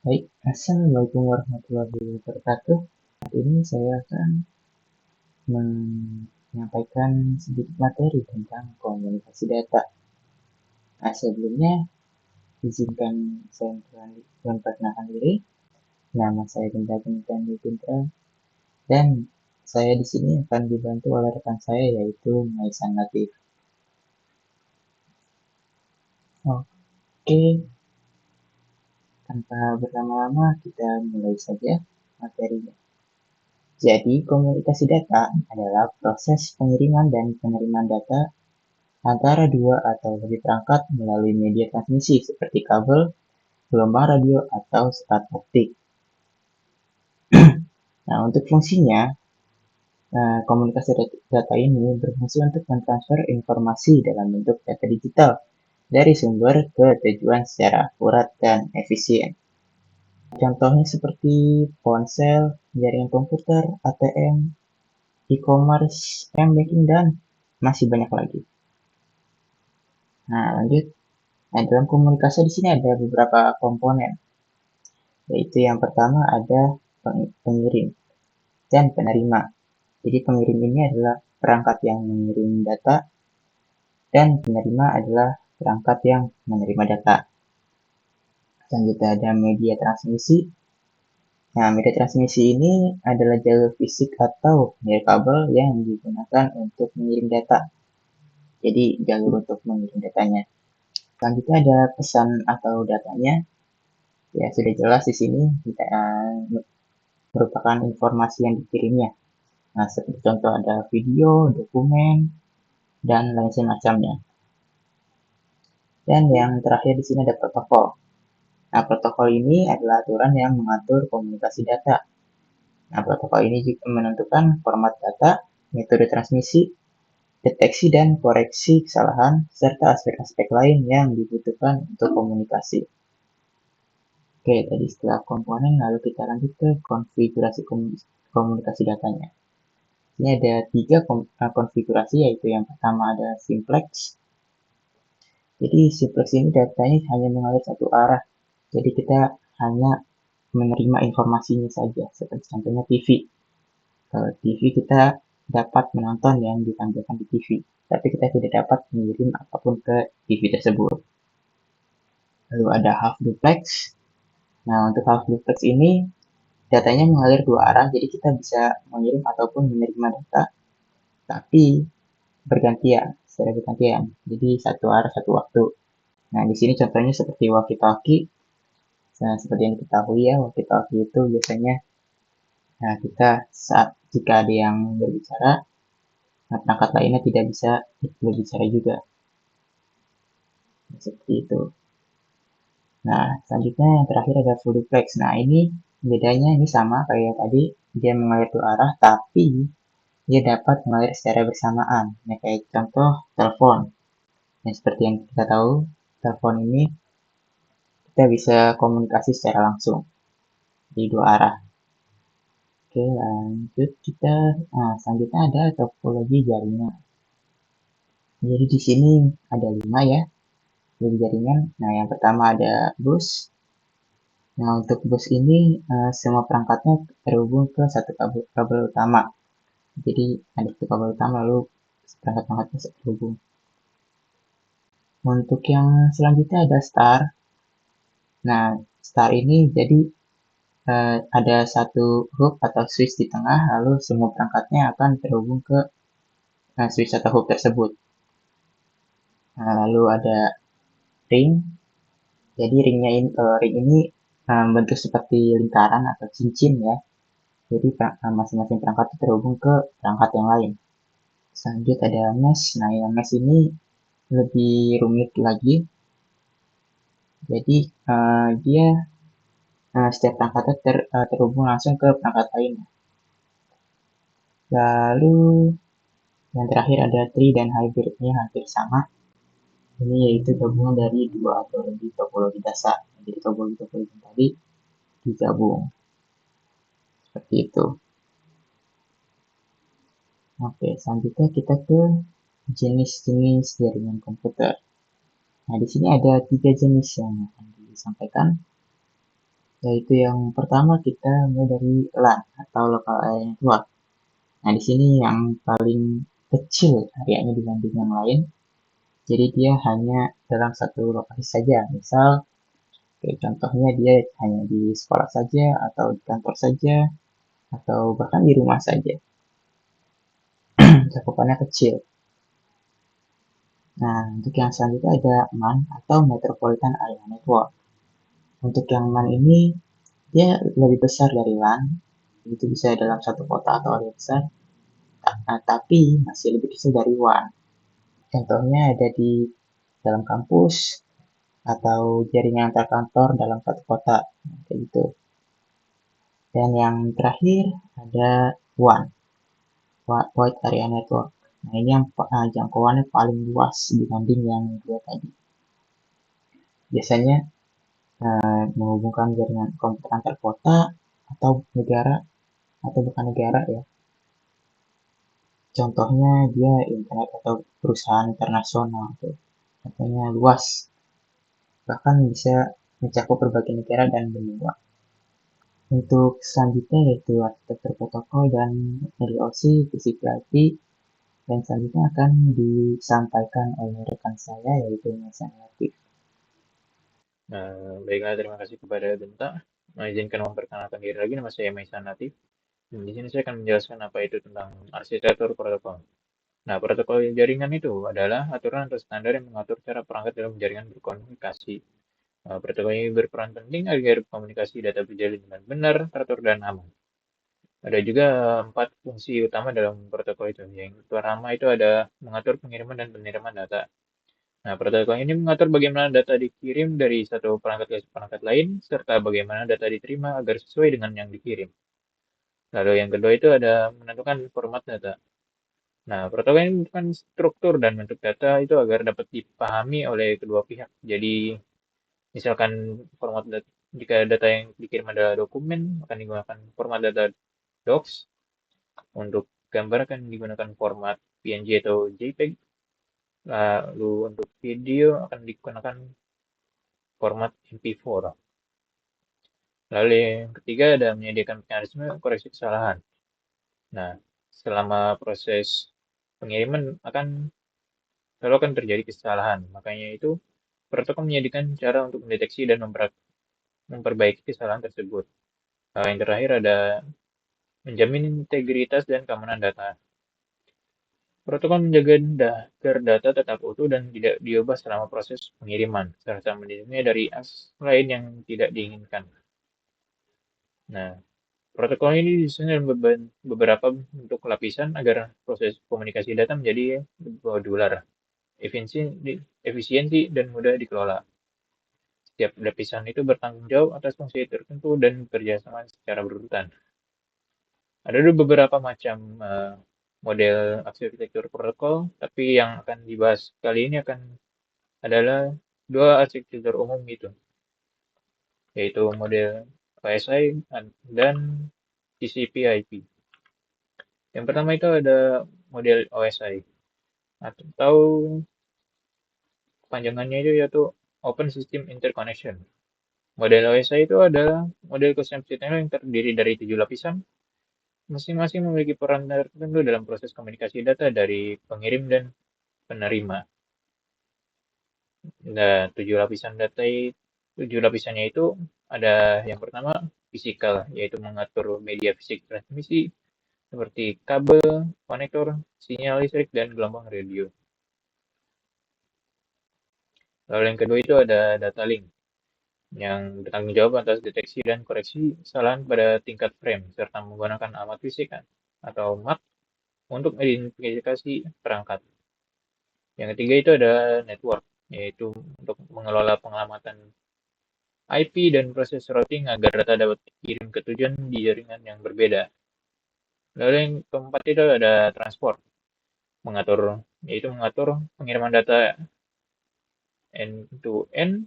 Baik, Assalamualaikum warahmatullahi wabarakatuh. Hari ini saya akan menyampaikan sedikit materi tentang komunikasi data. Nah, sebelumnya izinkan saya memperkenalkan diri. Nama saya Genta Gentani Putra dan saya di sini akan dibantu oleh rekan saya yaitu Maisan Latif. Oke, tanpa berlama-lama kita mulai saja materinya. Jadi, komunikasi data adalah proses pengiriman dan penerimaan data antara dua atau lebih perangkat melalui media transmisi seperti kabel, gelombang radio, atau serat optik. Nah, untuk fungsinya, komunikasi data ini berfungsi untuk mentransfer informasi dalam bentuk data digital dari sumber ke tujuan secara akurat dan efisien. Contohnya seperti ponsel, jaringan komputer, ATM, e-commerce, m-banking, dan masih banyak lagi. Nah, lanjut. Nah, dalam komunikasi di sini ada beberapa komponen, yaitu yang pertama ada pengirim dan penerima. Jadi pengirim ini adalah perangkat yang mengirim data dan penerima adalah perangkat yang menerima data. Selanjutnya ada media transmisi. Nah, media transmisi ini adalah jalur fisik atau kabel yang digunakan untuk mengirim data. Jadi jalur untuk mengirim datanya. Selanjutnya ada pesan atau datanya. Ya, sudah jelas di sini kita merupakan informasi yang dikirimnya. Nah, seperti contoh ada video, dokumen, dan lain semacamnya. Dan yang terakhir di sini ada protokol. Nah, protokol ini adalah aturan yang mengatur komunikasi data. Nah, protokol ini juga menentukan format data, metode transmisi, deteksi dan koreksi kesalahan, serta aspek-aspek lain yang dibutuhkan untuk komunikasi. Oke, tadi setelah komponen, lalu kita lanjut ke konfigurasi komunikasi datanya. Ini ada tiga konfigurasi, yaitu yang pertama ada simplex. Jadi simplex ini datanya hanya mengalir satu arah. Jadi kita hanya menerima informasinya saja, seperti contohnya TV. Kalau TV kita dapat menonton yang ditampilkan di TV, tapi kita tidak dapat mengirim apapun ke TV tersebut. Lalu ada half duplex. Nah, untuk half duplex ini datanya mengalir dua arah, jadi kita bisa mengirim ataupun menerima data, tapi secara bergantian. Jadi satu arah satu waktu. Nah, di sini contohnya seperti walkie-talkie. Nah, seperti yang diketahui ya, walkie-talkie itu biasanya kita jika ada yang berbicara, perangkat lainnya tidak bisa berbicara juga. Seperti itu. Nah, selanjutnya yang terakhir ada full duplex. Nah, ini bedanya ini sama kayak tadi, dia mengalir dua arah, tapi dia dapat mengalir secara bersamaan. Nah, kayak contoh telepon. Nah, seperti yang kita tahu, telepon ini kita bisa komunikasi secara langsung di dua arah. Oke, lanjut kita. Nah, selanjutnya ada topologi jaringan. Jadi di sini ada 5 ya, dari jaringan. Nah, yang pertama ada bus. Nah, untuk bus ini semua perangkatnya terhubung ke satu kabel utama. Jadi ada satu kabel utama lalu perangkat-perangkatnya terhubung. Untuk yang selanjutnya ada star. Nah, star ini jadi ada satu hub atau switch di tengah, lalu semua perangkatnya akan terhubung ke switch atau hub tersebut. Nah, lalu ada ring. Jadi ring ini bentuk seperti lingkaran atau cincin ya. Jadi masing-masing perangkat itu terhubung ke perangkat yang lain. Selanjutnya ada mesh. Nah, yang mesh ini lebih rumit lagi. Jadi dia setiap perangkatnya terhubung langsung ke perangkat lain. Lalu yang terakhir ada tree dan hybridnya hampir sama. Ini yaitu gabungan dari dua atau lebih topologi dasar. Jadi topologi tadi digabung. Seperti itu. Oke, selanjutnya kita ke jenis-jenis jaringan komputer. Nah, di sini ada 3 jenis yang akan disampaikan. Yaitu yang pertama kita mulai dari LAN atau Local Area Network. Nah, di sini yang paling kecil areanya dibanding yang lain. Jadi dia hanya dalam satu lokasi saja. Misal, kayak contohnya dia hanya di sekolah saja, atau di kantor saja, atau bahkan di rumah saja. Cakupannya kecil. Nah, untuk yang selanjutnya ada MAN atau Metropolitan Area Network. Untuk yang MAN ini, dia lebih besar dari LAN. Itu bisa dalam satu kota atau area besar. Tapi masih lebih kecil dari WAN. Contohnya ada di dalam kampus atau jaringan antar kantor dalam satu kota, kayak gitu. Dan yang terakhir ada WAN, Wide Area Network. Nah, ini yang jangkauannya paling luas dibanding yang dua tadi. Biasanya menghubungkan jaringan komputer antar kota atau negara atau bukan negara ya. Contohnya dia internet atau perusahaan internasional tuh. Contohnya luas, bahkan bisa mencakup berbagai negara dan benua. Untuk selanjutnya yaitu arsitektur protokol dan LOC, TCP/IP, dan selanjutnya akan disampaikan oleh rekan saya yaitu Mas Latif. Baiklah, terima kasih kepada Benta. Izinkan memperkenalkan diri lagi, nama saya Maisan Latif. Dan di sini saya akan menjelaskan apa itu tentang arsitektur protokol. Nah, protokol jaringan itu adalah aturan atau standar yang mengatur cara perangkat dalam jaringan berkomunikasi. Protokol ini berperan penting agar komunikasi data berjalan dengan benar, teratur, dan aman. Ada juga 4 fungsi utama dalam protokol itu. Yang pertama itu ada mengatur pengiriman dan penerimaan data. Nah, protokol ini mengatur bagaimana data dikirim dari satu perangkat ke perangkat lain, serta bagaimana data diterima agar sesuai dengan yang dikirim. Lalu yang kedua itu ada menentukan format data. Nah, protokol ini menentukan struktur dan bentuk data itu agar dapat dipahami oleh kedua pihak. Jadi, misalkan format data, jika data yang dikirim adalah dokumen, akan digunakan format data docs. Untuk gambar akan digunakan format PNG atau JPEG. Lalu untuk video akan digunakan format MP4. Lalu yang ketiga ada menyediakan mekanisme koreksi kesalahan. Nah, selama proses pengiriman selalu akan terjadi kesalahan. Makanya itu protokol menyediakan cara untuk mendeteksi dan memperbaiki kesalahan tersebut. Yang terakhir ada menjamin integritas dan keamanan data. Protokol menjaga agar data tetap utuh dan tidak diubah selama proses pengiriman, serta melindungi dari akses lain yang tidak diinginkan. Nah, protokol ini disusun dalam beberapa bentuk lapisan agar proses komunikasi data menjadi modular, efisiensi, dan mudah dikelola. Setiap lapisan itu bertanggung jawab atas fungsi tertentu dan bekerja sama secara berurutan. Ada beberapa macam model arsitektur protokol, tapi yang akan dibahas kali ini adalah dua arsitektur umum gitu, yaitu model OSI dan TCP/IP. Yang pertama itu ada model OSI atau panjangannya itu yaitu Open System Interconnection. Model OSI itu adalah model konsepsional yang terdiri dari 7 lapisan, masing-masing memiliki peran tertentu dalam proses komunikasi data dari pengirim dan penerima. Nah, 7 lapisannya itu ada yang pertama fisikal, yaitu mengatur media fisik transmisi seperti kabel, konektor, sinyal listrik, dan gelombang radio. Lalu yang kedua itu ada data link, yang bertanggung jawab atas deteksi dan koreksi kesalahan pada tingkat frame, serta menggunakan alat fisik atau MAC untuk identifikasi perangkat. Yang ketiga itu ada network, yaitu untuk mengelola pengelamatan IP dan proses routing agar data dapat dikirim ke tujuan di jaringan yang berbeda. Lalu yang keempat itu ada transport, yaitu mengatur pengiriman data end-to-end,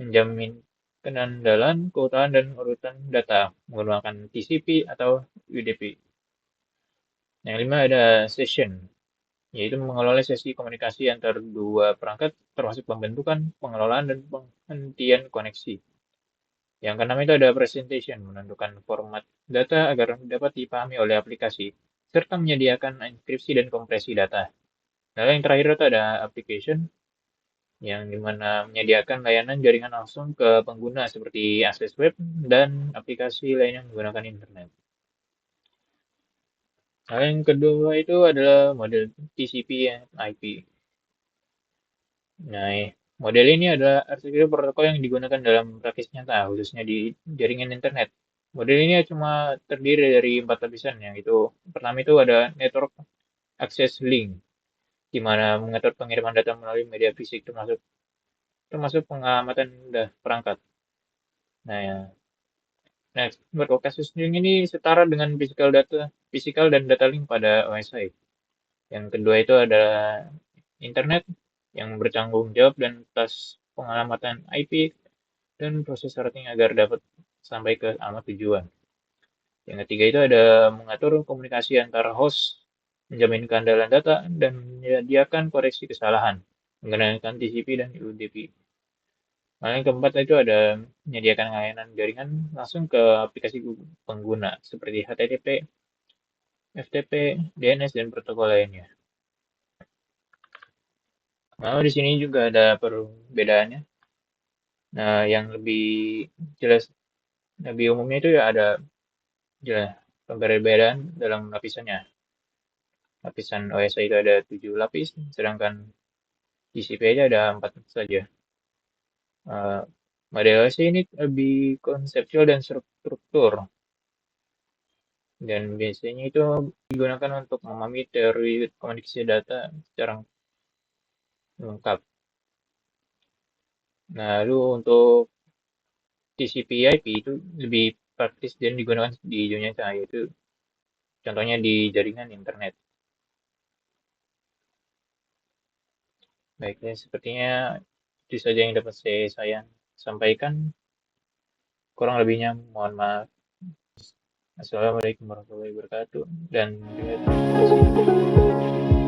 menjamin kenandalan, keutuhan, dan urutan data menggunakan TCP atau UDP. Yang lima ada session, yaitu mengelola sesi komunikasi antar dua perangkat termasuk pembentukan, pengelolaan, dan penghentian koneksi. Yang keenam itu ada presentation, menentukan format data agar dapat dipahami oleh aplikasi, serta menyediakan enkripsi dan kompresi data. Lalu yang terakhir itu ada application, yang dimana menyediakan layanan jaringan langsung ke pengguna seperti akses web dan aplikasi lain yang menggunakan internet. Lalu yang kedua itu adalah model TCP ya, IP. Nah, model ini adalah arsitektur protokol yang digunakan dalam praktis nyata, khususnya di jaringan internet. Model ini cuma terdiri dari 4 lapisan, yang itu pertama itu ada network access link, di mana mengatur pengiriman data melalui media fisik termasuk termasuk pengamatan perangkat. Nah, ya. Nah, network access link ini setara dengan physical dan data link pada OSI. Yang kedua itu adalah internet yang bertanggung jawab dan atas pengalamatan IP dan proses routing agar dapat sampai ke alamat tujuan. Yang ketiga itu ada mengatur komunikasi antara host, menjamin keandalan data, dan menyediakan koreksi kesalahan menggunakan TCP dan UDP. Lalu yang keempat itu ada menyediakan layanan jaringan langsung ke aplikasi pengguna seperti HTTP, FTP, DNS, dan protokol lainnya. Lalu di sini juga ada perbedaannya. Nah, yang lebih jelas, lebih umumnya itu ya ada jelas perbedaan dalam lapisannya. Lapisan OSI itu ada 7 lapis, sedangkan TCP aja ada 4 saja. Uh, Model OSI ini lebih konseptual dan struktur, dan biasanya itu digunakan untuk memahami teori komunikasi data secara lengkap. Nah, lalu untuk TCP/IP itu lebih praktis dan digunakan di dunia nyata, yaitu contohnya di jaringan internet. Baiknya, sepertinya itu saja yang dapat saya sampaikan. Kurang lebihnya mohon maaf. Assalamualaikum warahmatullahi wabarakatuh. Dan terima kasih.